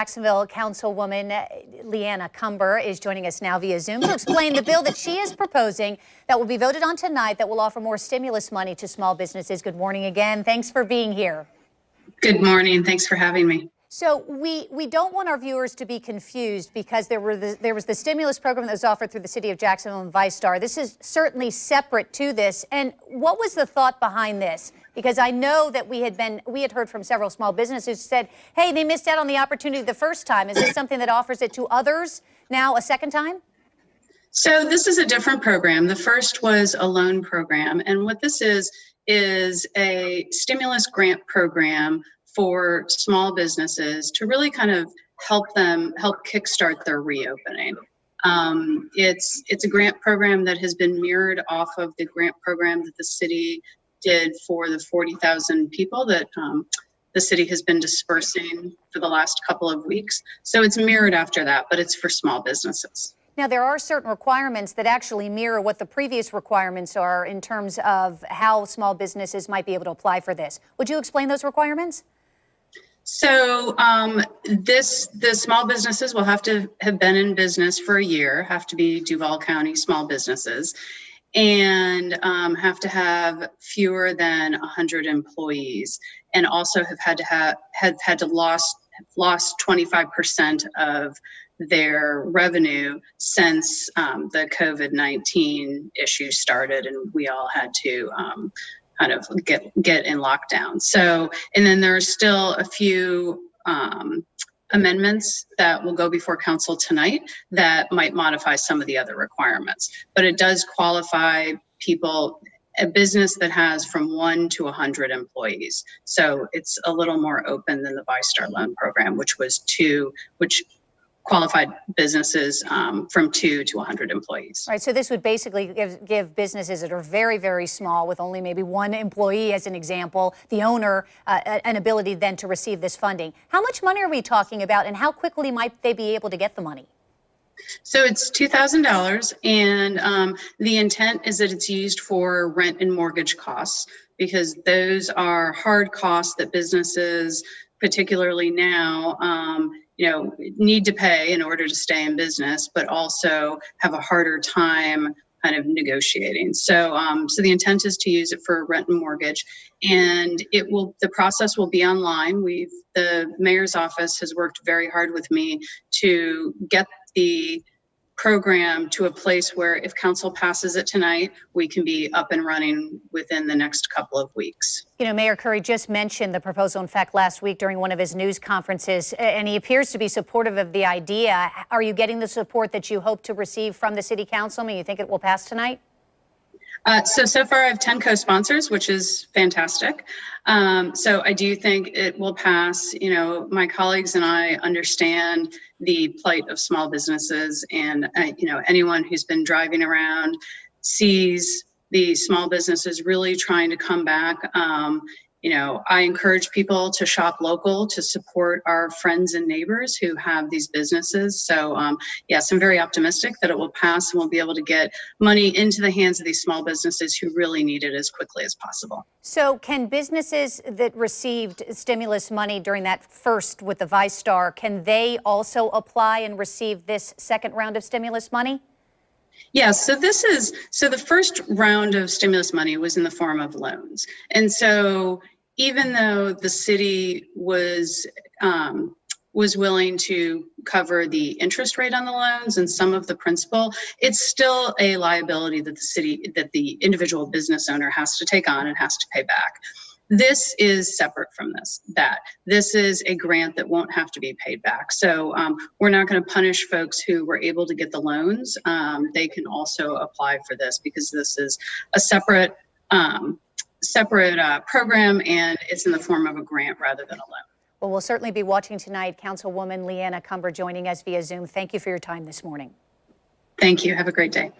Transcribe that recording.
Jacksonville Councilwoman LeAnna Cumber is joining us now via Zoom to explain the bill that she is proposing that will be voted on tonight that will offer more stimulus money to small businesses. Good morning again. Thanks for being here. Good morning. Thanks for having me. So we don't want our viewers to be confused because there was the stimulus program that was offered through the city of Jacksonville and ViStar. This is certainly separate to this. And what was the thought behind this? Because I know that we had heard from several small businesses who said, hey, they missed out on the opportunity the first time. Is this something that offers it to others now a second time? So this is a different program. The first was a loan program. And what this is a stimulus grant program for small businesses to really kind of help kickstart their reopening. It's a grant program that has been mirrored off of the grant program that the city did for the 40,000 people that the city has been dispersing for the last couple of weeks. So it's mirrored after that, but it's for small businesses. Now, there are certain requirements that actually mirror what the previous requirements are in terms of how small businesses might be able to apply for this. Would you explain those requirements? So the small businesses will have to have been in business for a year, have to be Duval County small businesses, and have to have fewer than 100 employees, and also have had to lost 25% of their revenue since the COVID-19 issue started, and we all had to kind of get in lockdown. So, and then there are still a few amendments that will go before council tonight that might modify some of the other requirements, but it does qualify people, a business that has from 1 to 100 employees. So it's a little more open than the ViStar loan program, which qualified businesses from 2 to 100 employees. Right, so this would basically give businesses that are very, very small with only maybe 1 employee, as an example, the owner, an ability then to receive this funding. How much money are we talking about, and how quickly might they be able to get the money? So it's $2,000, and the intent is that it's used for rent and mortgage costs, because those are hard costs that businesses, particularly now, need to pay in order to stay in business, but also have a harder time kind of negotiating. So, so the intent is to use it for rent and mortgage, and the process will be online. The mayor's office has worked very hard with me to get the program to a place where if council passes it tonight, we can be up and running within the next couple of weeks. You know, Mayor Curry just mentioned the proposal, in fact, last week during one of his news conferences, and he appears to be supportive of the idea. Are you getting the support that you hope to receive from the city council? I mean, you think it will pass tonight? So far I have 10 co-sponsors, which is fantastic. So I do think it will pass. You know, my colleagues and I understand the plight of small businesses, and anyone who's been driving around sees the small businesses really trying to come back. I encourage people to shop local, to support our friends and neighbors who have these businesses. So yes, I'm very optimistic that it will pass and we'll be able to get money into the hands of these small businesses who really need it as quickly as possible. So can businesses that received stimulus money during that first with the ViStar, can they also apply and receive this second round of stimulus money? Yes, so the first round of stimulus money was in the form of loans. And so even though the city was willing to cover the interest rate on the loans and some of the principal, it's still a liability that the individual business owner has to take on and has to pay back. This is separate from that. This is a grant that won't have to be paid back. So we're not going to punish folks who were able to get the loans. They can also apply for this because this is a separate program, and it's in the form of a grant rather than a loan. Well, we'll certainly be watching tonight. Councilwoman LeAnna Cumber joining us via Zoom. Thank you for your time this morning. Thank you. Have a great day.